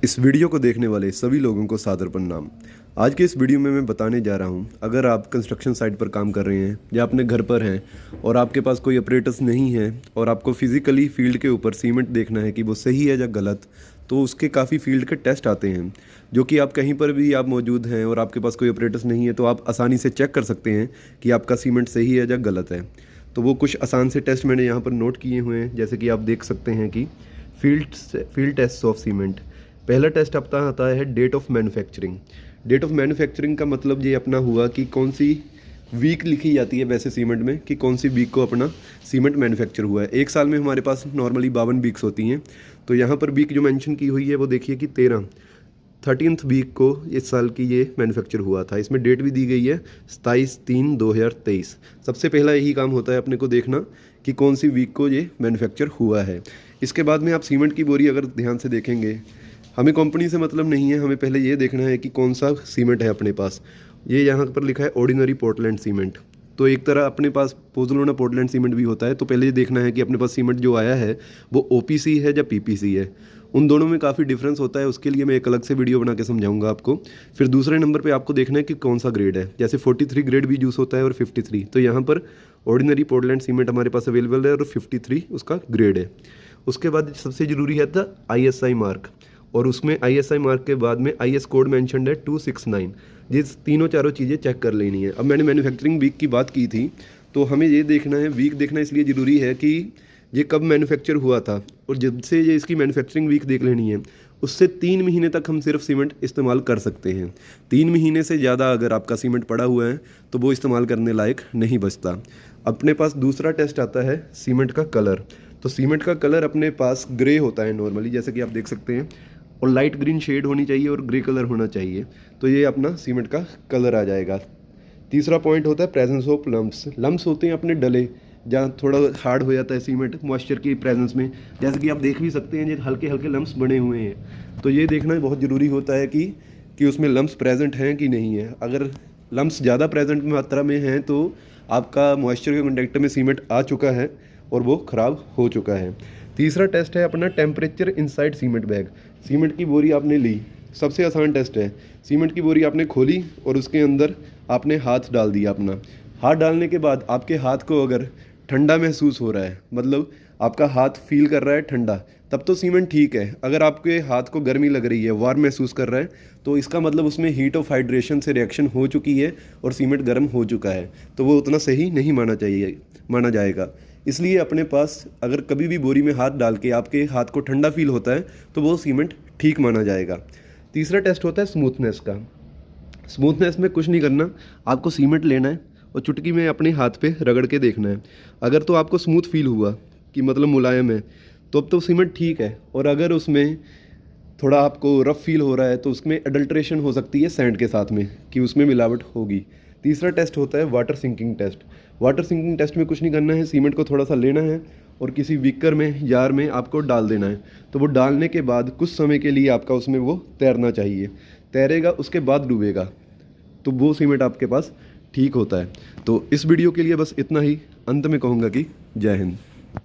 इस वीडियो को देखने वाले सभी लोगों को सादर प्रणाम। आज के इस वीडियो में मैं बताने जा रहा हूं, अगर आप कंस्ट्रक्शन साइट पर काम कर रहे हैं या अपने घर पर हैं और आपके पास कोई ऑपरेटर्स नहीं है और आपको फिज़िकली फील्ड के ऊपर सीमेंट देखना है कि वो सही है या गलत, तो उसके काफ़ी फील्ड के टेस्ट आते हैं जो कि आप कहीं पर भी आप मौजूद हैं और आपके पास कोई ऑपरेटर्स नहीं है तो आप आसानी से चेक कर सकते हैं कि आपका सीमेंट सही है या गलत है। तो वो कुछ आसान से टेस्ट मैंने यहाँ पर नोट किए हुए हैं, जैसे कि आप देख सकते हैं कि फील्ड टेस्ट ऑफ सीमेंट। पहला टेस्ट आपका आता है date of manufacturing. Date of manufacturing का मतलब ये अपना हुआ कि कौन सी वीक लिखी जाती है वैसे सीमेंट में कि कौन सी वीक को अपना सीमेंट मैन्युफैक्चर हुआ है। एक साल में हमारे पास नॉर्मली 52 वीक्स होती हैं, तो यहाँ पर वीक जो मेंशन की हुई है वो देखिए कि 13th वीक को इस साल की ये मैन्युफैक्चर हुआ था। इसमें डेट भी दी गई है 27/3/2023। सबसे पहला यही काम होता है अपने को देखना कि कौन सी वीक को ये मैन्युफैक्चर हुआ है। इसके बाद में आप सीमेंट की बोरी अगर ध्यान से देखेंगे, हमें कंपनी से मतलब नहीं है, हमें पहले ये देखना है कि कौन सा सीमेंट है अपने पास। ये यहाँ पर लिखा है ऑर्डिनरी पोर्टलैंड सीमेंट, तो एक तरह अपने पास पोज़ोलाना पोर्टलैंड सीमेंट भी होता है। तो पहले ये देखना है कि अपने पास सीमेंट जो आया है वो ओपीसी है या पीपीसी है। उन दोनों में काफ़ी डिफरेंस होता है, उसके लिए मैं एक अलग से वीडियो बना के समझाऊंगा आपको। फिर दूसरे नंबर पे आपको देखना है कि कौन सा ग्रेड है, जैसे 43 ग्रेड भी यूज़ होता है और 53। तो यहाँ पर ऑर्डिनरी पोर्टलैंड सीमेंट हमारे पास अवेलेबल है और 53 उसका ग्रेड है। उसके बाद सबसे ज़रूरी है था ISI मार्क, और उसमें ISI मार्क के बाद में IS कोड मेंशन्ड है 269। ये तीनों चारों चीज़ें चेक कर लेनी है। अब मैंने मैन्युफैक्चरिंग वीक की बात की थी, तो हमें ये देखना है, वीक देखना इसलिए ज़रूरी है कि ये कब मैन्युफैक्चर हुआ था, और जब से ये इसकी मैन्युफैक्चरिंग वीक देख लेनी है उससे 3 महीने तक हम सिर्फ सीमेंट इस्तेमाल कर सकते हैं। 3 महीने से ज़्यादा अगर आपका सीमेंट पड़ा हुआ है तो वो इस्तेमाल करने लायक नहीं बचता। अपने पास दूसरा टेस्ट आता है सीमेंट का कलर। तो सीमेंट का कलर अपने पास ग्रे होता है नॉर्मली, जैसे कि आप देख सकते हैं, और लाइट ग्रीन शेड होनी चाहिए और ग्रे कलर होना चाहिए, तो ये अपना सीमेंट का कलर आ जाएगा। तीसरा पॉइंट होता है प्रेजेंस ऑफ लम्प्स। लम्प्स होते हैं अपने डले, जहाँ थोड़ा हार्ड हो जाता है सीमेंट मॉइस्चर की प्रेजेंस में, जैसे कि आप देख भी सकते हैं ये हल्के हल्के लम्प्स बने हुए हैं। तो ये देखना बहुत ज़रूरी होता है कि उसमें लम्प्स प्रेजेंट हैं कि नहीं है। अगर लम्प्स ज़्यादा प्रेजेंट मात्रा में हैं तो आपका मॉइस्चर के कंटेक्ट में सीमेंट आ चुका है और वो ख़राब हो चुका है। तीसरा टेस्ट है अपना temperature inside cement bag. Cement की बोरी आपने ली, सबसे आसान टेस्ट है। सीमेंट की बोरी आपने खोली और उसके अंदर आपने हाथ डाल दिया अपना। हाथ डालने के बाद आपके हाथ को अगर ठंडा महसूस हो रहा है, मतलब आपका हाथ फील कर रहा है ठंडा, तब तो सीमेंट ठीक है। अगर आपके हाथ को गर्मी लग रही है, वार्म महसूस कर रहा है, तो इसका मतलब उसमें हीट ऑफ हाइड्रेशन से रिएक्शन हो चुकी है और सीमेंट गर्म हो चुका है, तो वो उतना सही नहीं माना जाएगा। इसलिए अपने पास अगर कभी भी बोरी में हाथ डाल के आपके हाथ को ठंडा फील होता है तो वो सीमेंट ठीक माना जाएगा। तीसरा टेस्ट होता है स्मूथनेस का। स्मूथनेस में कुछ नहीं करना, आपको सीमेंट लेना है और चुटकी में अपने हाथ पे रगड़ के देखना है। अगर तो आपको स्मूथ फील हुआ कि मतलब मुलायम है, तो अब तो सीमेंट ठीक है। और अगर उसमें थोड़ा आपको रफ़ फील हो रहा है तो उसमें अडल्ट्रेशन हो सकती है सैंड के साथ में, कि उसमें मिलावट होगी। तीसरा टेस्ट होता है water sinking test. Water sinking test में कुछ नहीं करना है, सीमेंट को थोड़ा सा लेना है और किसी विकर में, जार में आपको डाल देना है। तो वो डालने के बाद कुछ समय के लिए आपका उसमें वो तैरना चाहिए, तैरेगा उसके बाद डूबेगा, तो वो सीमेंट आपके पास ठीक होता है। तो इस वीडियो के लिए बस इतना ही। अंत में कहूँगा कि जय हिंद।